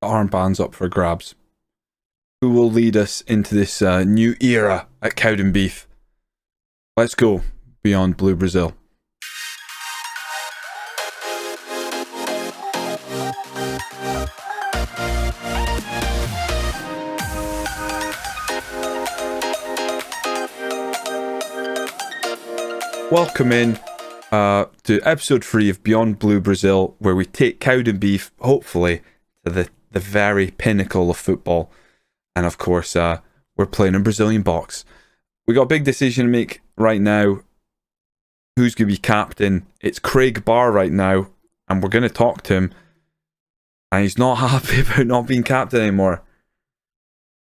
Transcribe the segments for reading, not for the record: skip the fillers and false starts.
Armbands up for grabs. Who will lead us into this new era at Cowdenbeath? Let's go beyond Blue Brazil. Welcome in to episode 3 of Beyond Blue Brazil, where we take Cowdenbeath, hopefully, to the very pinnacle of football. And of course, we're playing a Brazilian box. We got a big decision to make right now. Who's going to be captain? It's Craig Barr right now, and we're going to talk to him. And he's not happy about not being captain anymore.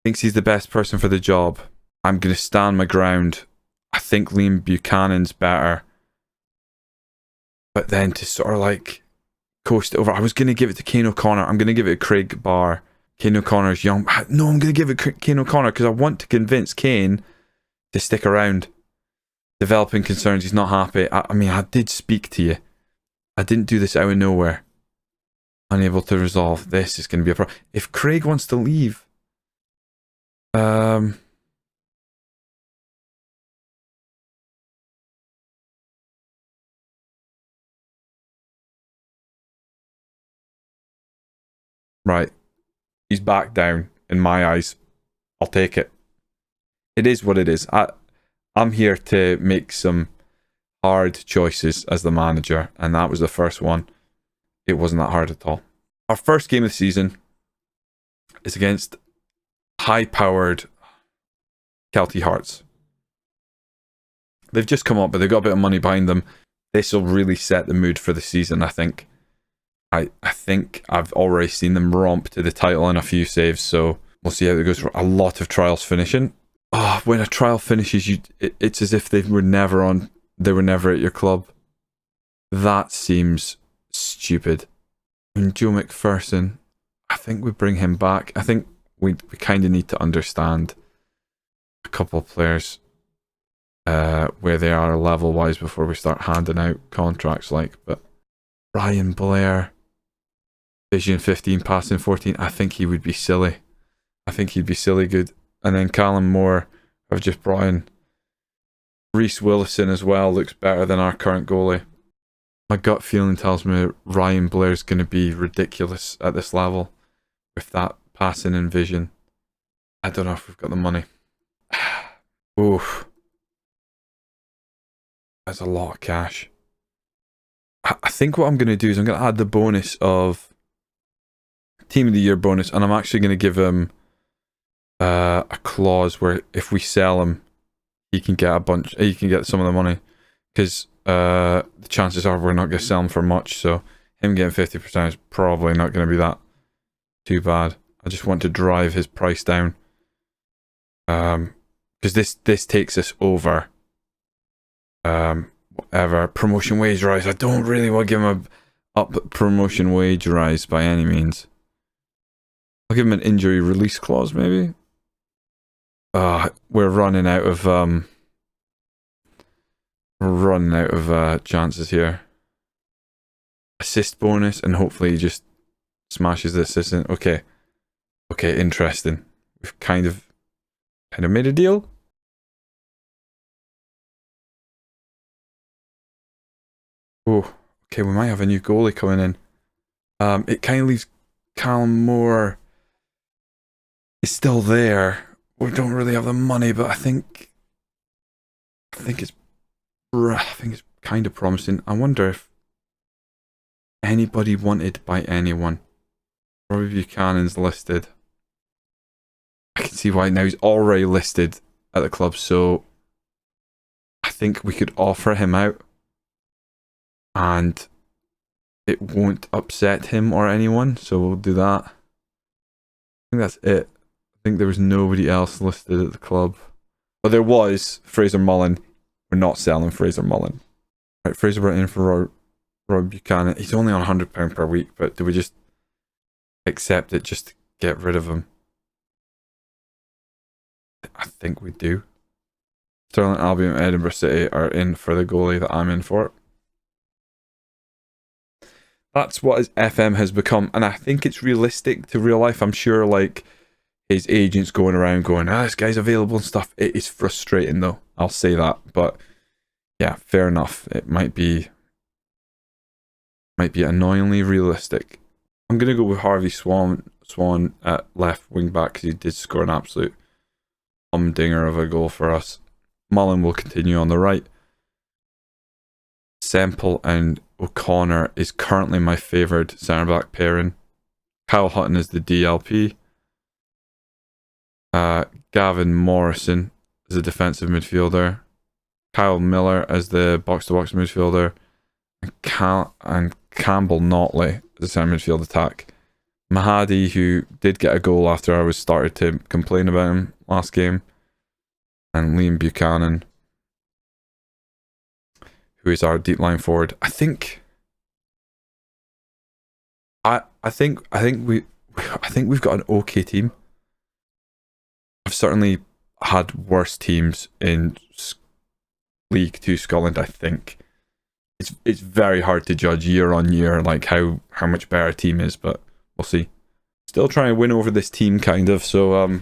Thinks he's the best person for the job. I'm going to stand my ground. I think Liam Buchanan's better. But then to sort of like coast it over, I was going to give it to Kane O'Connor. I'm going to give it to Craig Barr. Kane O'Connor's young. No, I'm going to give it to Kane O'Connor because I want to convince Kane to stick around. Developing concerns, he's not happy. I mean, I did speak to you. I didn't do this out of nowhere. Unable to resolve. This is going to be a problem. If Craig wants to leave, right, he's back down in my eyes. I'll take it. It is what it is. I'm here to make some hard choices as the manager, and that was the first one. It wasn't that hard at all. Our first game of the season is against high-powered Kelty Hearts. They've just come up, but they've got a bit of money behind them. This will really set the mood for the season, I think. I think I've already seen them romp to the title in a few saves, so we'll see how it goes. A lot of trials finishing. Oh, when a trial finishes, it's as if they were never at your club. That seems stupid. And Joe McPherson, I think we bring him back. I think we kind of need to understand a couple of players where they are level-wise before we start handing out contracts but Ryan Blair, Vision 15, passing 14, I think he would be silly. I think he'd be silly good. And then Callum Moore, I've just brought in. Reece Willison as well, looks better than our current goalie. My gut feeling tells me Ryan Blair's going to be ridiculous at this level with that passing and vision. I don't know if we've got the money. Oof. That's a lot of cash. I think what I'm going to do is I'm going to add the bonus of Team of the Year bonus, and I'm actually going to give him a clause where if we sell him, he can get some of the money, because the chances are we're not going to sell him for much, so him getting 50% is probably not going to be that too bad. I just want to drive his price down, because this takes us over whatever promotion wage rise. I don't really want to give him a up promotion wage rise by any means. I'll give him an injury release clause maybe. We're running out of chances here. Assist bonus, and hopefully he just smashes the assistant. Okay, interesting. We've kind of made a deal. Oh, okay, we might have a new goalie coming in. It kind of leaves Callum Moore is still there. We don't really have the money, but I think it's kind of promising. I wonder if anybody wanted by anyone. Robbie Buchanan's listed. I can see why now he's already listed at the club, so I think we could offer him out and it won't upset him or anyone, so we'll do that. I think that's it. I think there was nobody else listed at the club. But there was Fraser Mullen. We're not selling Fraser Mullen. Right, Fraser went in for Roy Buchanan. He's only on £100 per week, but do we just accept it just to get rid of him? I think we do. Stirling Albion and Edinburgh City are in for the goalie that I'm in for. that's what FM has become, and I think it's realistic to real life. I'm sure, like, his agents going around going, this guy's available and stuff. It is frustrating, though. I'll say that, but yeah, fair enough. It might be annoyingly realistic. I'm gonna go with Harvey Swan at left wing back because he did score an absolute humdinger of a goal for us. Mullen will continue on the right. Semple and O'Connor is currently my favoured centre-back pairing. Kyle Hutton is the DLP. Gavin Morrison is a defensive midfielder. Kyle Miller as the box-to-box midfielder. And Campbell Notley as a centre midfield attack. Mahadi, who did get a goal after I was started to complain about him last game. And Liam Buchanan, who is our deep line forward. I think we've got an okay team. I've certainly had worse teams in League 2 Scotland. I think it's very hard to judge year on year like how much better a team is, but we'll see. Still trying to win over this team, kind of. So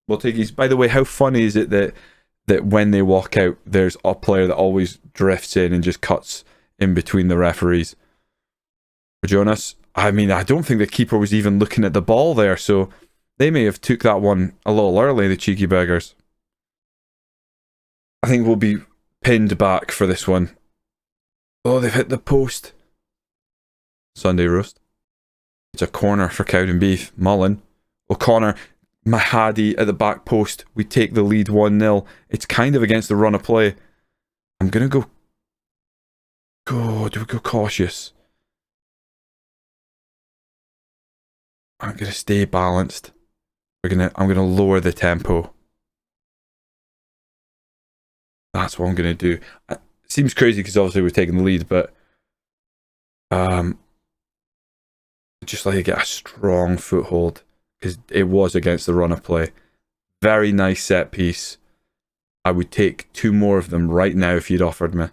we'll take these. By the way, how funny is it that when they walk out, there's a player that always drifts in and just cuts in between the referees? Jonas, I mean, I don't think the keeper was even looking at the ball there, so they may have took that one a little early, the cheeky beggars. I think we'll be pinned back for this one. Oh, they've hit the post. Sunday roast. It's a corner for Cowdenbeath. Mullen. O'Connor. Mahadi at the back post. We take the lead 1-0. It's kind of against the run of play. I'm going to do we go cautious? I'm going to stay balanced. I'm going to lower the tempo. That's what I'm going to do. It seems crazy because obviously we're taking the lead, but just like to get a strong foothold because it was against the run of play. Very nice set piece. I would take 2 more of them right now if you'd offered me.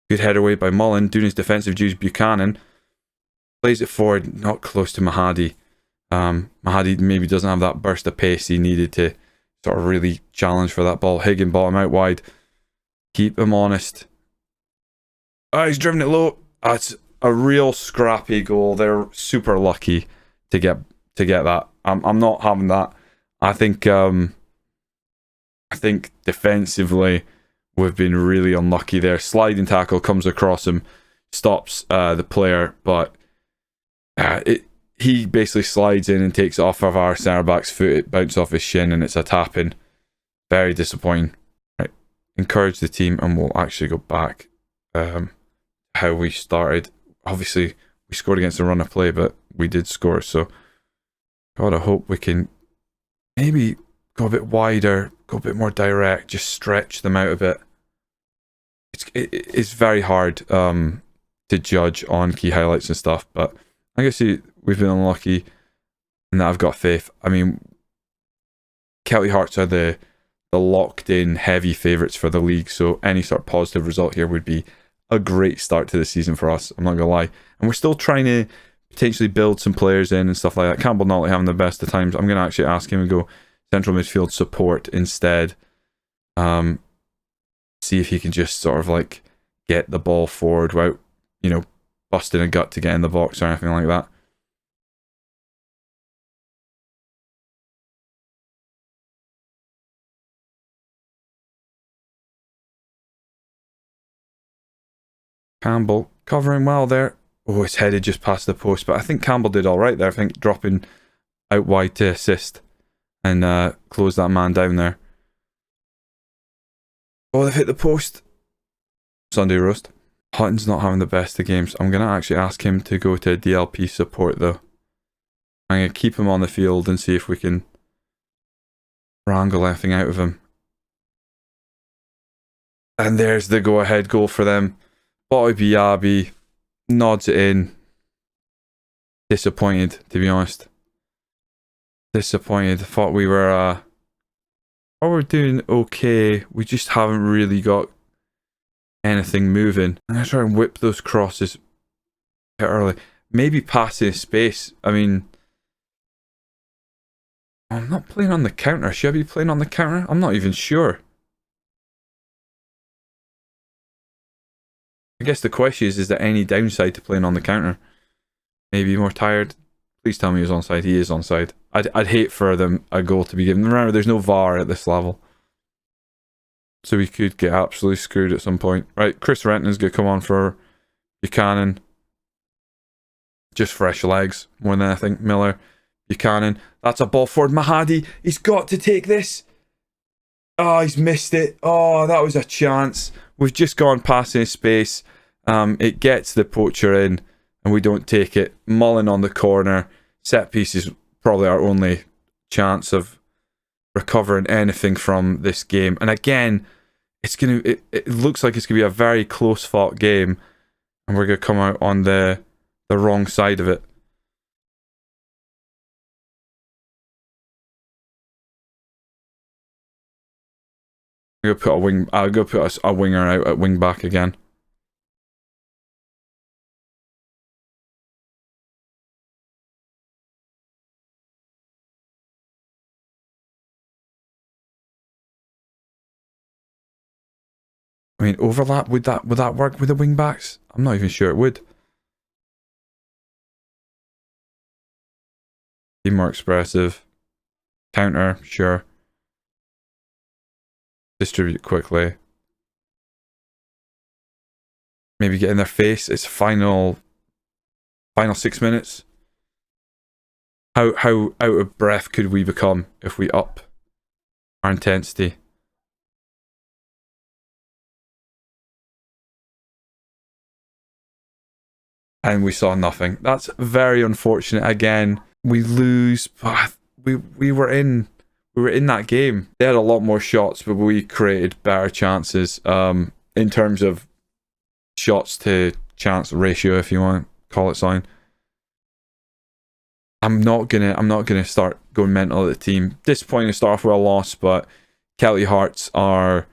Good header away by Mullen, doing his defensive duties. Buchanan plays it forward, not close to Mahadi. Mahadi maybe doesn't have that burst of pace he needed to sort of really challenge for that ball. Higginbottom out wide. Keep him honest. He's driven it low. That's a real scrappy goal. They're super lucky to get that. I'm not having that. I think defensively we've been really unlucky there. Sliding tackle comes across him, stops the player, but he basically slides in and takes it off of our centre back's foot. It bounces off his shin and it's a tap in. Very disappointing. Right, encourage the team and we'll actually go back how we started. Obviously we scored against the run of play, but we did score, so God, I hope we can maybe go a bit wider, go a bit more direct, just stretch them out a bit. It's very hard to judge on key highlights and stuff, but I guess we've been unlucky and that I've got faith. I mean, Kelty Hearts are the locked in heavy favourites for the league, so any sort of positive result here would be a great start to the season for us, I'm not gonna lie. And we're still trying to potentially build some players in and stuff like that. Campbell not having the best of times. I'm gonna actually ask him to go central midfield support instead. See if he can just sort of like get the ball forward without, busting a gut to get in the box or anything like that. Campbell covering well there. Oh, his headed just past the post, but I think Campbell did all right there. I think dropping out wide to assist and close that man down there. Oh, they've hit the post. Sunday roast. Hutton's not having the best of games. I'm going to actually ask him to go to DLP support though. I'm going to keep him on the field and see if we can wrangle anything out of him. And there's the go-ahead goal for them. Bobby Biabi nods it in. Disappointed, to be honest. Disappointed. Thought we were we're doing okay. We just haven't really got anything moving. I'm going to try and whip those crosses a bit early. Maybe passing space. I mean, I'm not playing on the counter. Should I be playing on the counter? I'm not even sure. I guess the question is there any downside to playing on the counter? Maybe more tired? Please tell me he's onside. He is onside. I'd hate for them a goal to be given. Remember, there's no VAR at this level. So we could get absolutely screwed at some point. Right, Chris Renton's going to come on for Buchanan. Just fresh legs more than anything. Miller, Buchanan. That's a ball forward. Mahadi, he's got to take this. Oh, he's missed it. Oh, that was a chance. We've just gone past his space. It gets the poacher in, and we don't take it. Mullen on the corner. Set piece is probably our only chance of recovering anything from this game. And again, it looks like it's gonna be a very close fought game, and we're gonna come out on the wrong side of it. I'll go put a winger out at wing back again. I mean, overlap, would that work with the wing backs? I'm not even sure it would. Be more expressive. Counter, sure. Distribute quickly. Maybe get in their face. It's final 6 minutes. How out of breath could we become if we up our intensity? And we saw nothing. That's very unfortunate. Again, we lose. We were in that game. They had a lot more shots, but we created better chances. In terms of shots to chance ratio, if you want to call it something. I'm not gonna start going mental at the team. Disappointing to start off with a loss, but Kelly Hearts are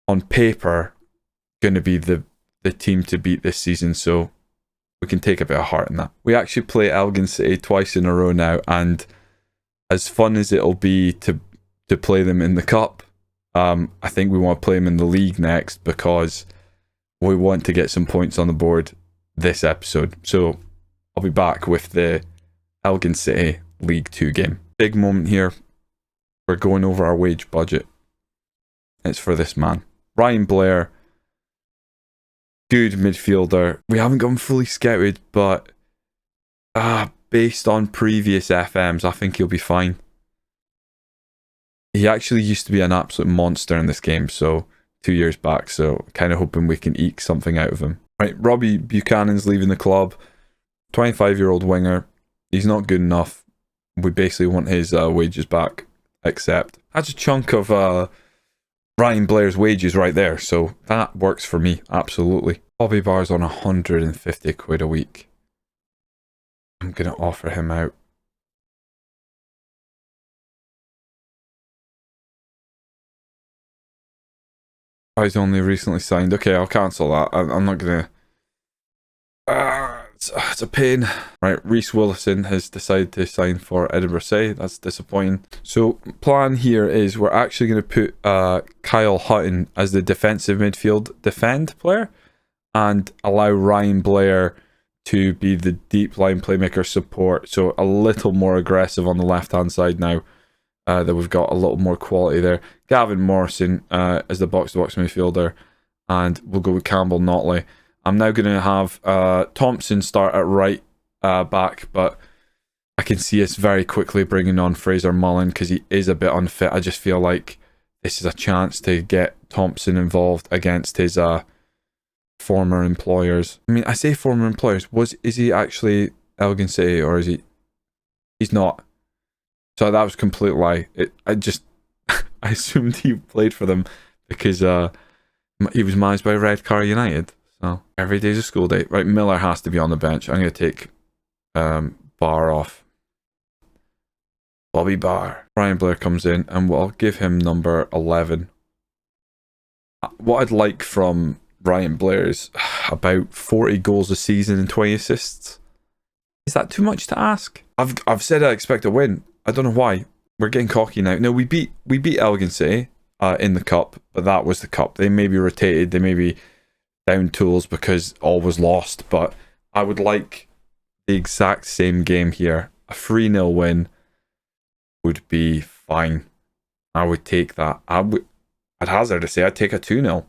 on paper gonna be the team to beat this season, so we can take a bit of heart in that. We actually play Elgin City twice in a row now, and as fun as it'll be to play them in the cup, I think we want to play them in the league next because we want to get some points on the board this episode. So I'll be back with the Elgin City League 2 game. Big moment here. We're going over our wage budget. It's for this man. Ryan Blair. Good midfielder. We haven't got him fully scouted, but based on previous FMs, I think he'll be fine. He actually used to be an absolute monster in this game, so 2 years back, so kind of hoping we can eke something out of him. Right, Robbie Buchanan's leaving the club. 25-year-old winger. He's not good enough. We basically want his wages back, except that's a chunk of Ryan Blair's wages right there, so that works for me, absolutely. Bobby Barr's on 150 quid a week. I'm going to offer him out. Oh, he's only recently signed. Okay, I'll cancel that. I'm not going to... it's a pain. Right, Reece Willison has decided to sign for Edinburgh City. That's disappointing. So, plan here is we're actually going to put Kyle Hutton as the defensive midfield defend player and allow Ryan Blair to be the deep line playmaker support. So, a little more aggressive on the left-hand side now that we've got a little more quality there. Gavin Morrison as the box-to-box midfielder, and we'll go with Campbell Notley. I'm now going to have Thompson start at right back, but I can see us very quickly bringing on Fraser Mullen because he is a bit unfit. I just feel like this is a chance to get Thompson involved against his former employers. I mean, I say former employers. Is he actually Elgin City or is he? He's not. So that was a complete lie. I assumed he played for them because he was managed by Redcar United. So every day's a school day. Right, Miller has to be on the bench. I'm going to take Barr off. Bobby Barr. Ryan Blair comes in and I'll give him number 11. What I'd like from Ryan Blair's about 40 goals a season and 20 assists. Is that too much to ask? I've said I expect a win. I don't know why. We're getting cocky now. No, we beat Elgin City in the cup, but that was the cup. They may be rotated, they may be down tools because all was lost, but I would like the exact same game here. A 3-0 win would be fine. I would take that. I'd hazard to say I'd take a 2-0.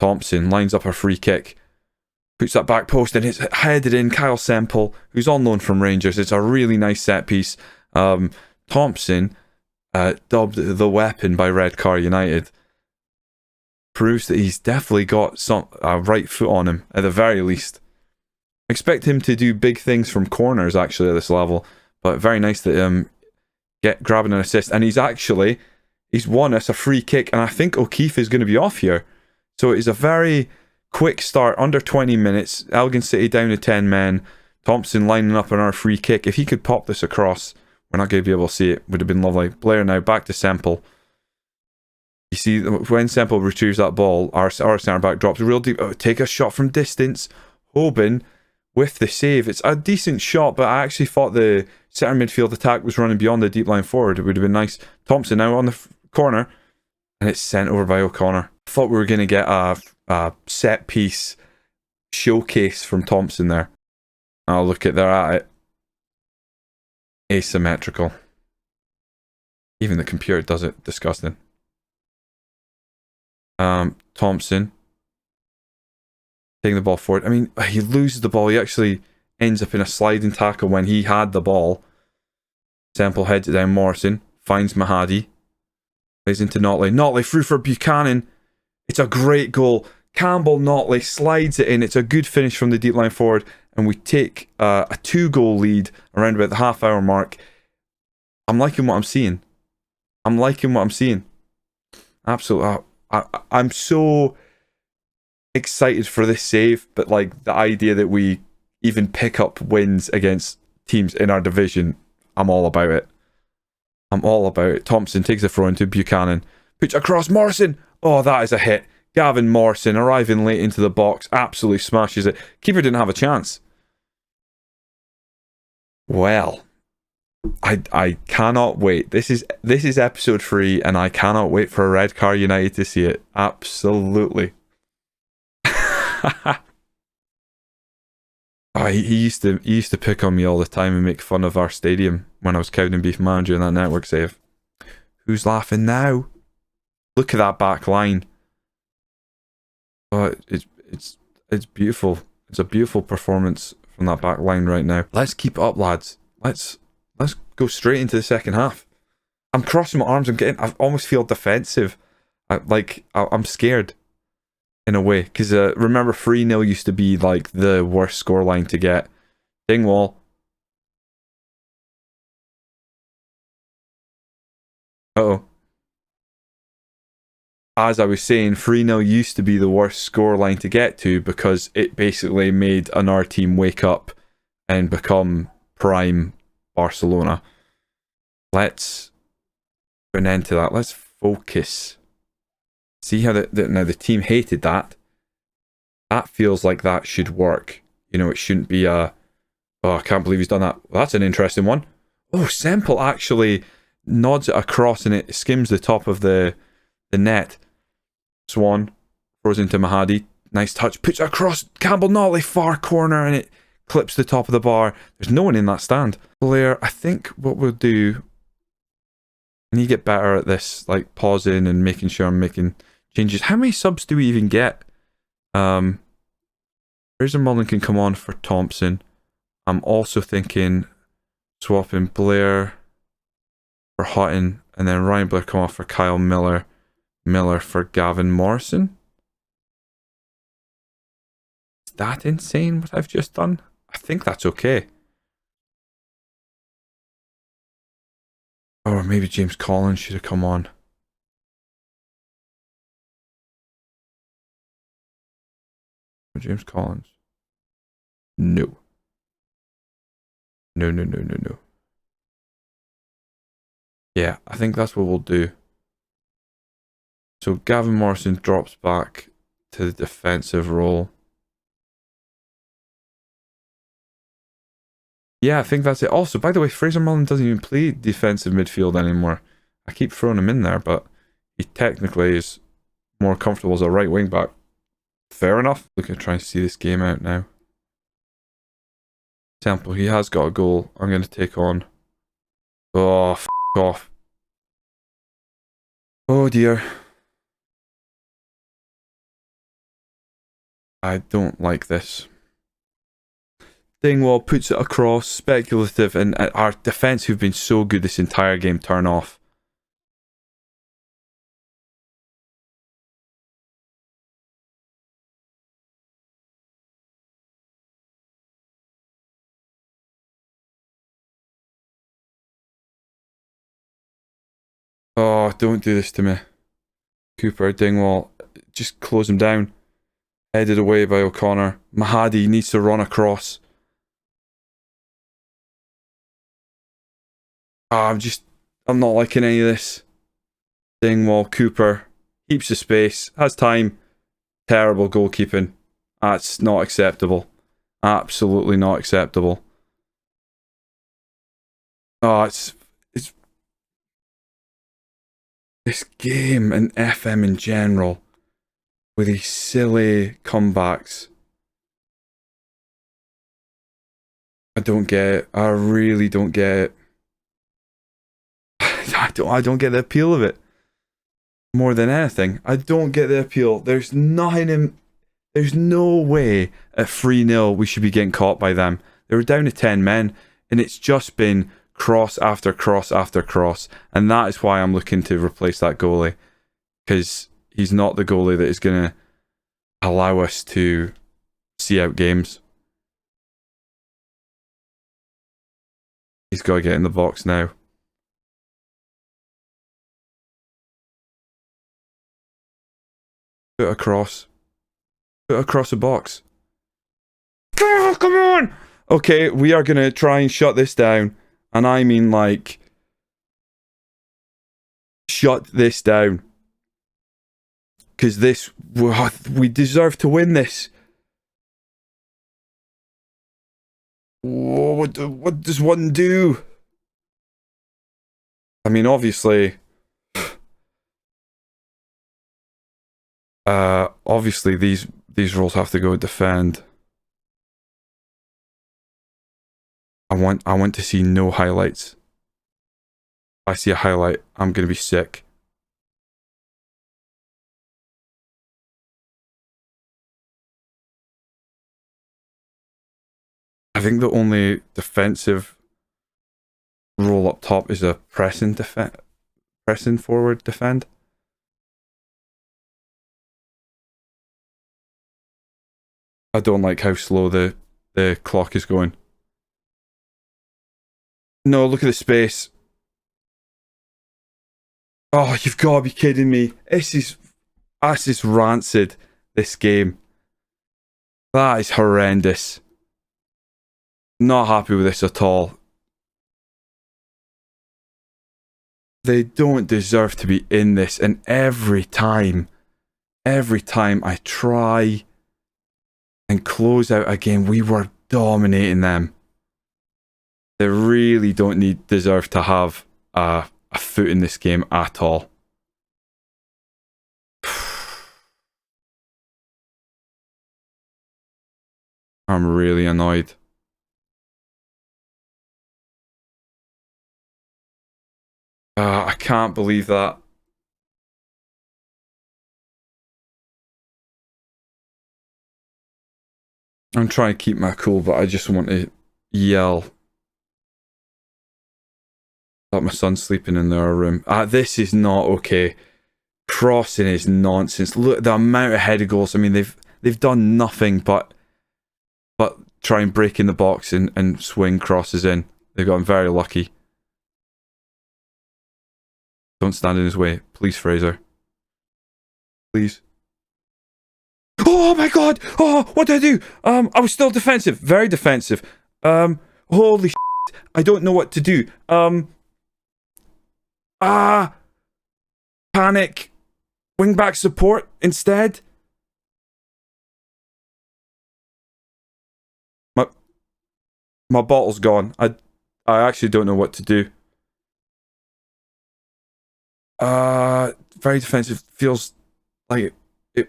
Thompson lines up a free kick, puts that back post, and it's headed in. Kyle Semple, who's on loan from Rangers. It's a really nice set piece. Thompson, dubbed the weapon by Red Car United, proves that he's definitely got some right foot on him at the very least. I expect him to do big things from corners actually at this level, but very nice that grabbing an assist, and he's won us a free kick, and I think O'Keefe is going to be off here. So it's a very quick start, under 20 minutes. Elgin City down to 10 men. Thompson lining up on our free kick. If he could pop this across, we're not going to be able to see it. Would have been lovely. Blair now back to Semple. You see, when Semple retrieves that ball, our centre back drops real deep. Oh, take a shot from distance. Hoban with the save. It's a decent shot, but I actually thought the centre midfield attack was running beyond the deep line forward. It would have been nice. Thompson now on the corner, and it's sent over by O'Connor. I thought we were going to get a set piece showcase from Thompson there. Oh, look at they're at it. Asymmetrical. Even the computer does it. Disgusting. Thompson taking the ball forward. I mean, he loses the ball. He actually ends up in a sliding tackle when he had the ball. Semple heads it down. Morrison finds Mahadi. Plays into Notley. Notley through for Buchanan. It's a great goal. Campbell Notley slides it in. It's a good finish from the deep line forward, and we take a 2-goal lead around about the half-hour mark. I'm liking what I'm seeing. Absolutely. I'm so excited for this save, but like the idea that we even pick up wins against teams in our division, I'm all about it. Thompson takes the throw into Buchanan. Puts across Morrison. Oh, that is a hit. Gavin Morrison arriving late into the box. Absolutely smashes it. Keeper didn't have a chance. Well, I cannot wait. This is episode 3, and I cannot wait for Red Car United to see it. Absolutely. He used to pick on me all the time and make fun of our stadium when I was Cowdenbeath manager in that network save. Who's laughing now? Look at that back line. Oh, it's beautiful. It's a beautiful performance from that back line right now. Let's keep it up, lads. Let's go straight into the second half. I'm crossing my arms. I almost feel defensive. I'm scared in a way, because remember 3-0 used to be like the worst scoreline to get. Dingwall. Uh-oh. As I was saying, 3-0 used to be the worst scoreline to get to because it basically made another team wake up and become prime Barcelona. Let's put an end to that. Let's focus. See how now the team hated that. That feels like that should work. You know, it shouldn't be a, oh, I can't believe he's done that. Well, that's an interesting one. Oh, Semple actually nods it across and it skims the top of the net. Swan throws into Mahadi. Nice touch. Puts it across Campbell Notley, far corner, and it clips the top of the bar. There's no one in that stand. Blair, I think what we'll do, and you get better at this, like pausing and making sure I'm making changes. How many subs do we even get? Fraser Mullen can come on for Thompson. I'm also thinking swapping Blair for Hutton, and then Ryan Blair come off for Kyle Miller. Miller for Gavin Morrison. Is that insane what I've just done? I think that's okay. Or maybe James Collins should have come on. James Collins. No. No. Yeah, I think that's what we'll do. So Gavin Morrison drops back to the defensive role. Yeah, I think that's it. Also, by the way, Fraser Mullen doesn't even play defensive midfield anymore. I keep throwing him in there, but he technically is more comfortable as a right wing back. Fair enough. Look at trying to see this game out now. Example, he has got a goal. I'm going to take on. Oh, f off. Oh dear. I don't like this. Dingwall puts it across, speculative, and our defence, who've been so good this entire game, turn off. Oh, don't do this to me. Cooper, Dingwall, just close him down. Headed away by O'Connor. Mahadi needs to run across. I'm not liking any of this. Dingwall, Cooper, heaps of space, has time. Terrible goalkeeping. That's not acceptable. Absolutely not acceptable. Oh, it's this game and FM in general with these silly comebacks. I don't get it. I really don't get it. I don't get the appeal of it. More than anything, I don't get the appeal. There's nothing in. There's no way at 3-0 we should be getting caught by them. They were down to 10 men, and it's just been cross after cross after cross, and that is why I'm looking to replace that goalie, because he's not the goalie that is going to allow us to see out games. He's got to get in the box now. Put across. Put across the box. Oh, come on! Okay, we are going to try and shut this down. And I mean, like, shut this down. Because this, we deserve to win this. What does one do? I mean, obviously, these roles have to go defend. I want to see no highlights. If I see a highlight, I'm gonna be sick. I think the only defensive role up top is a pressing forward defend. I don't like how slow the clock is going. No, look at the space. Oh, you've got to be kidding me. This is rancid, this game. That is horrendous. Not happy with this at all. They don't deserve to be in this, and every time I try and close out a game, we were dominating them. They really don't deserve to have a foot in this game at all. I'm really annoyed. I can't believe that. I'm trying to keep my cool, but I just want to yell. Like my son's sleeping in their room. This is not okay. Crossing is nonsense. Look at the amount of header goals. I mean, they've done nothing but try and break in the box and swing crosses in. They've gotten very lucky. Don't stand in his way. Please, Fraser. Please. Oh my god! Oh, what did I do? I was still defensive. Very defensive. Holy shit. I don't know what to do. Panic. Wing back support instead. My bottle's gone. I actually don't know what to do. Very defensive. Feels like it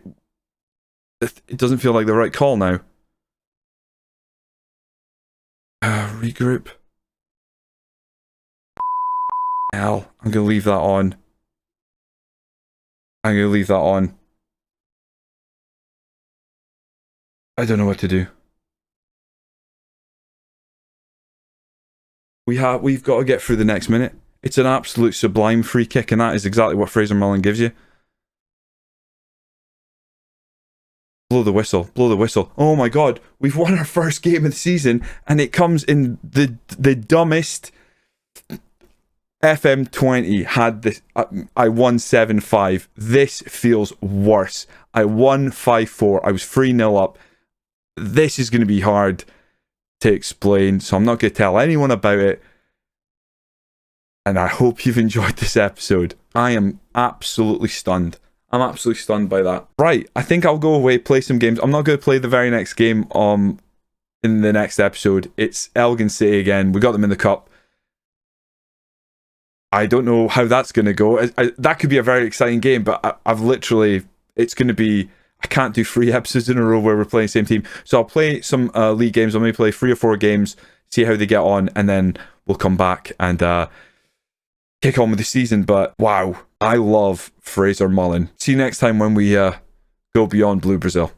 doesn't feel like the right call now. Regroup. Hell, I'm gonna leave that on. I don't know what to do. We've got to get through the next minute. It's an absolute sublime free kick, and that is exactly what Fraser Mullen gives you. Blow the whistle. Oh my god, we've won our first game of the season, and it comes in the dumbest. FM20 had this. I won 7-5. This feels worse. I won 5-4. I was 3-0 up. This is going to be hard to explain, so I'm not going to tell anyone about it. And I hope you've enjoyed this episode. I am absolutely stunned. I'm absolutely stunned by that. Right, I think I'll go away, play some games. I'm not going to play the very next game in the next episode. It's Elgin City again. We got them in the cup. I don't know how that's going to go. That could be a very exciting game, but I've literally... It's going to be... I can't do 3 episodes in a row where we're playing the same team. So I'll play some league games. I'll maybe play 3 or 4 games, see how they get on, and then we'll come back and kick on with the season. But wow, I love Fraser Mullen. See you next time when we go beyond Blue Brazil.